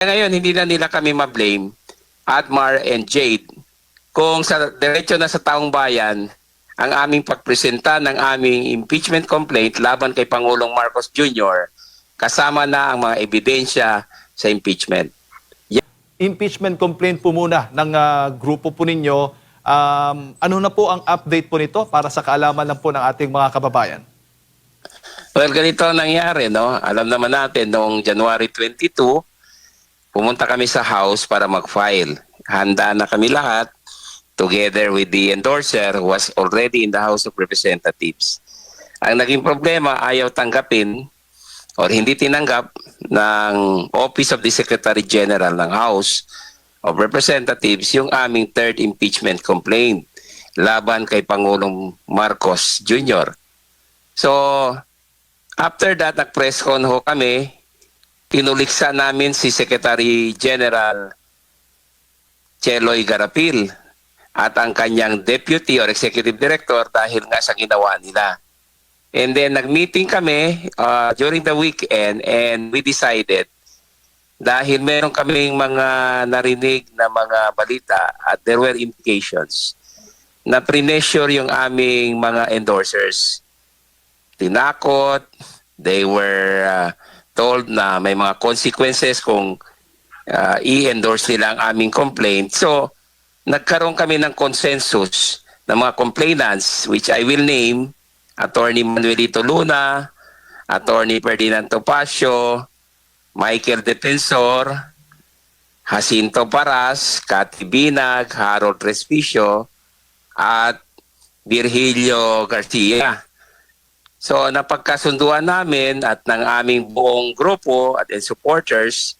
Ngayon, hindi na nila kami ma-blame, Atmar and Jade, kung sa diretso na sa taong bayan ang aming pagpresenta ng aming impeachment complaint laban kay Pangulong Marcos Jr. kasama na ang mga ebidensya sa impeachment. Impeachment complaint po muna ng grupo po ninyo. Ano na po ang update po nito para sa kaalaman lang po ng ating mga kababayan? Well, ganito ang nangyari, no? Alam naman natin, noong January 22, pumunta kami sa House para mag-file. Handa na kami lahat, together with the endorser who was already in the House of Representatives. Ang naging problema, ayaw tanggapin or hindi tinanggap ng Office of the Secretary General ng House of Representatives yung aming third impeachment complaint laban kay Pangulong Marcos Jr. So, after that, nag-press con ho kami, tinuliksa namin si Secretary General Cheloy Garapil at ang kanyang deputy or executive director dahil nga sa ginawa nila. And then nag-meeting kami during the weekend and we decided dahil meron kaming mga narinig na mga balita at there were indications na pressure yung aming mga endorsers. Tinakot, they were told na may mga consequences kung i-endorse nila ang aming complaint. So, nagkaroon kami ng consensus ng mga complainants, which I will name, Attorney Manuelito Luna, Attorney Ferdinand Topacio, Michael Defensor, Jacinto Paras, Cathy Binag, Harold Respicio, at Virgilio Garcia. So napagkasunduan namin at ng aming buong grupo at supporters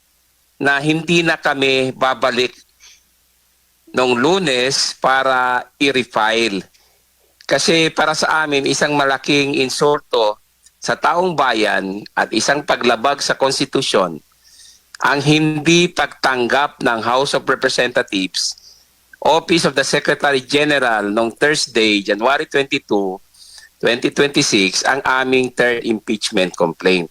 na hindi na kami babalik noong Lunes para i-refile. Kasi para sa amin isang malaking insulto sa taong bayan at isang paglabag sa konstitusyon ang hindi pagtanggap ng House of Representatives, Office of the Secretary General noong Thursday, January 22, 2026 ang aming third impeachment complaint.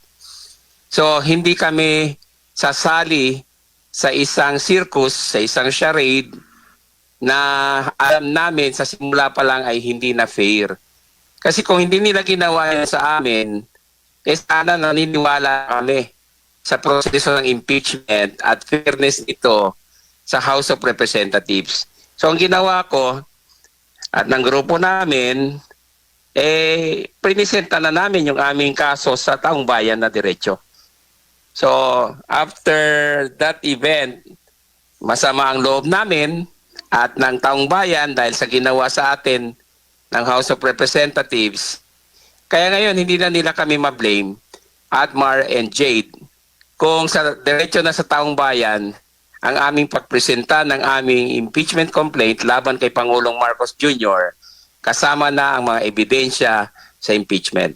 So hindi kami sasali sa isang circus, sa isang charade na alam namin sa simula pa lang ay hindi na fair. Kasi kung hindi nila ginawa yan sa amin, sana naniniwala kami sa proseso ng impeachment at fairness nito sa House of Representatives. So ang ginawa ko at ng grupo namin, prinisenta na namin yung aming kaso sa taong bayan na diretso. So, after that event, masama ang loob namin at ng taong bayan dahil sa ginawa sa atin ng House of Representatives. Kaya ngayon, hindi na nila kami ma-blame, Atmar and Jade, kung sa diretso na sa taong bayan ang aming pagpresenta ng aming impeachment complaint laban kay Pangulong Marcos Jr., kasama na ang mga ebidensya sa impeachment.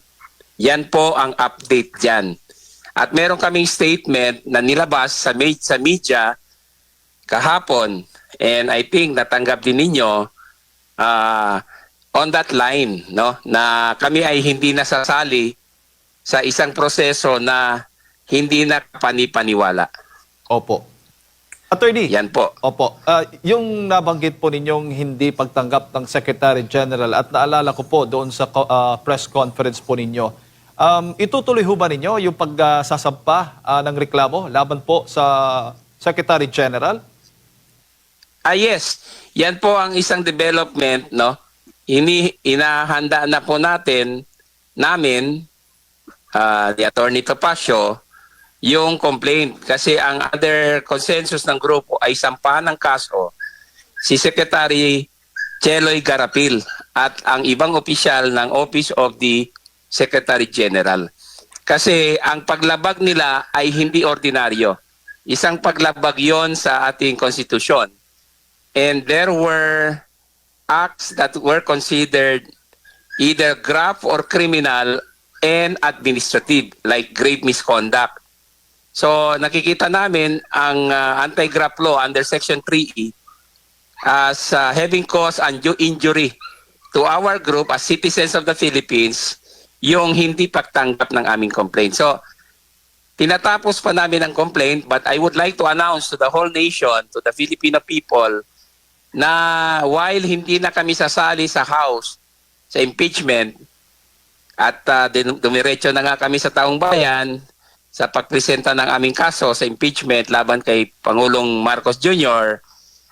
Yan po ang update dyan. At meron kaming statement na nilabas sa media kahapon. And I think natanggap din ninyo on that line, no, na kami ay hindi nasasali sa isang proseso na hindi na panipaniwala. Opo. Attorney. Yan po. Opo. Yung nabanggit po ninyong hindi pagtanggap ng Secretary General at naalala ko po doon sa press conference po ninyo, itutuloy ho ba ninyo yung pagsasampa ng reklamo laban po sa Secretary General? Yes. Yan po ang isang development, no? Inahanda na po namin, the Attorney Topacio, yung complaint. Kasi ang other consensus ng grupo ay sampahan ng kaso si Secretary Cheloy Garapil at ang ibang opisyal ng Office of the Secretary General. Kasi ang paglabag nila ay hindi ordinaryo. Isang paglabag yon sa ating konstitusyon. And there were acts that were considered either grave or criminal and administrative, like grave misconduct. So nakikita namin ang anti-graft law under Section 3E as having caused undue injury to our group as citizens of the Philippines, yung hindi pagtanggap ng aming complaint. So tinatapos pa namin ang complaint, but I would like to announce to the whole nation, to the Filipino people, na while hindi na kami sasali sa House sa impeachment at dumiretso na nga kami sa taong bayan sa pagpresenta ng aming kaso sa impeachment laban kay Pangulong Marcos Jr.,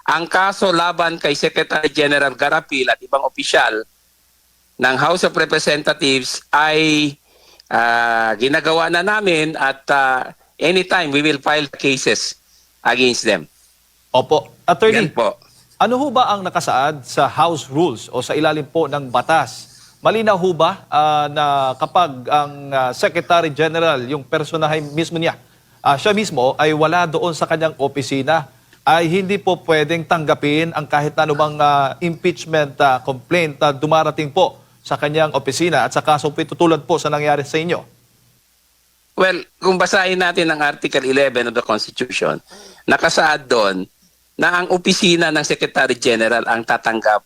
ang kaso laban kay Secretary General Garapil at ibang opisyal ng House of Representatives ay ginagawa na namin at anytime we will file cases against them. Opo. Attorney, Yan po. ano ho ba ang nakasaad sa House Rules o sa ilalim po ng batas? Malinaw ho ba na kapag ang Secretary General, yung personahe mismo niya, siya mismo ay wala doon sa kanyang opisina, ay hindi po pwedeng tanggapin ang kahit anumang impeachment complaint na dumarating po sa kanyang opisina at sa kaso po tutulad po sa nangyari sa inyo? Well, kung basahin natin ang Article 11 of the Constitution, nakasaad doon na ang opisina ng Secretary General ang tatanggap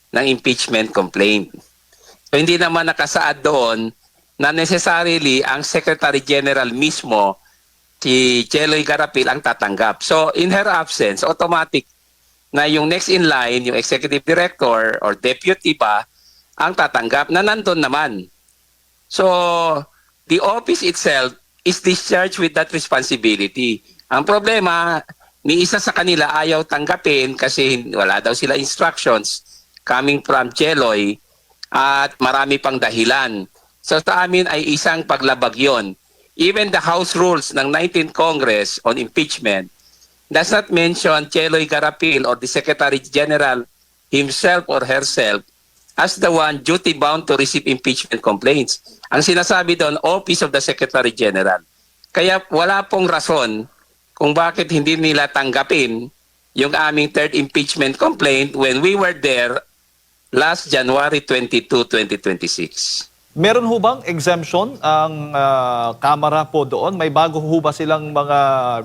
ng impeachment complaint. So hindi naman nakasaad doon na necessarily ang Secretary General mismo, si Cheloy Garapil, ang tatanggap. So in her absence, automatic na yung next in line, yung Executive Director or Deputy ba, ang tatanggap na nandun naman. So the office itself is discharged with that responsibility. Ang problema, ni isa sa kanila ayaw tanggapin kasi wala daw sila instructions coming from Cheloy at marami pang dahilan. So sa amin ay isang paglabag yon. Even the House Rules ng 19th Congress on impeachment does not mention Cheloy Garapil or the Secretary General himself or herself as the one duty-bound to receive impeachment complaints. Ang sinasabi doon, Office of the Secretary General. Kaya wala pong rason kung bakit hindi nila tanggapin yung aming third impeachment complaint when we were there last January 22, 2026. Meron ho bang exemption ang Kamara po doon? May bago ho ba silang mga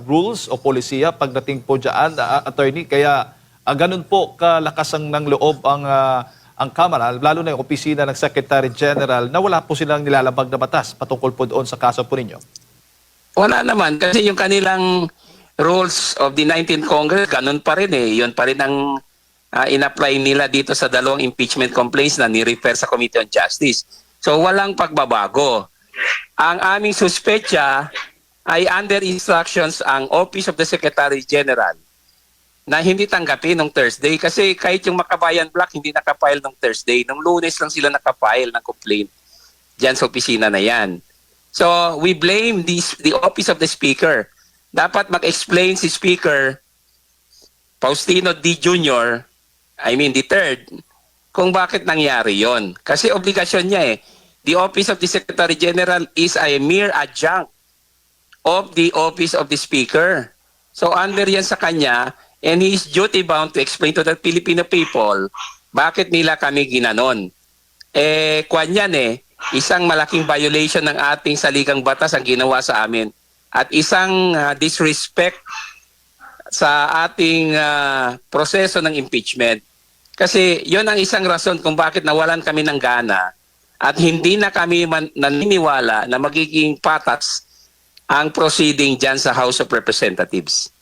rules o polisiya pagdating po dyan, attorney? Kaya ganun po kalakas ng loob ang Kamara, lalo na yung opisina ng Secretary General, na wala po silang nilalabag na batas patungkol po doon sa kaso po ninyo? Wala naman, kasi yung kanilang rules of the 19th Congress, ganun pa rin eh. Yun pa rin ang in-apply nila dito sa dalawang impeachment complaints na ni-refer sa Committee on Justice. So walang pagbabago. Ang aming suspetya ay under instructions ang Office of the Secretary General na hindi tanggapin nung Thursday kasi kahit yung Makabayan Block hindi nakapile nung Thursday. Nung Lunes lang sila nakapile ng complaint dyan sa opisina na yan. So we blame the Office of the Speaker. Dapat mag-explain si Speaker Faustino D. Jr., I mean the third, kung bakit nangyari yon. Kasi obligasyon niya eh. The Office of the Secretary General is a mere adjunct of the Office of the Speaker. So under yan sa kanya, and he is duty-bound to explain to the Filipino people bakit nila kami ginanon. Kwan yan eh, isang malaking violation ng ating saligang batas ang ginawa sa amin. At isang disrespect sa ating proseso ng impeachment. Kasi yon ang isang rason kung bakit nawalan kami ng gana at hindi na kami naniniwala na magiging patas ang proceeding dyan sa House of Representatives.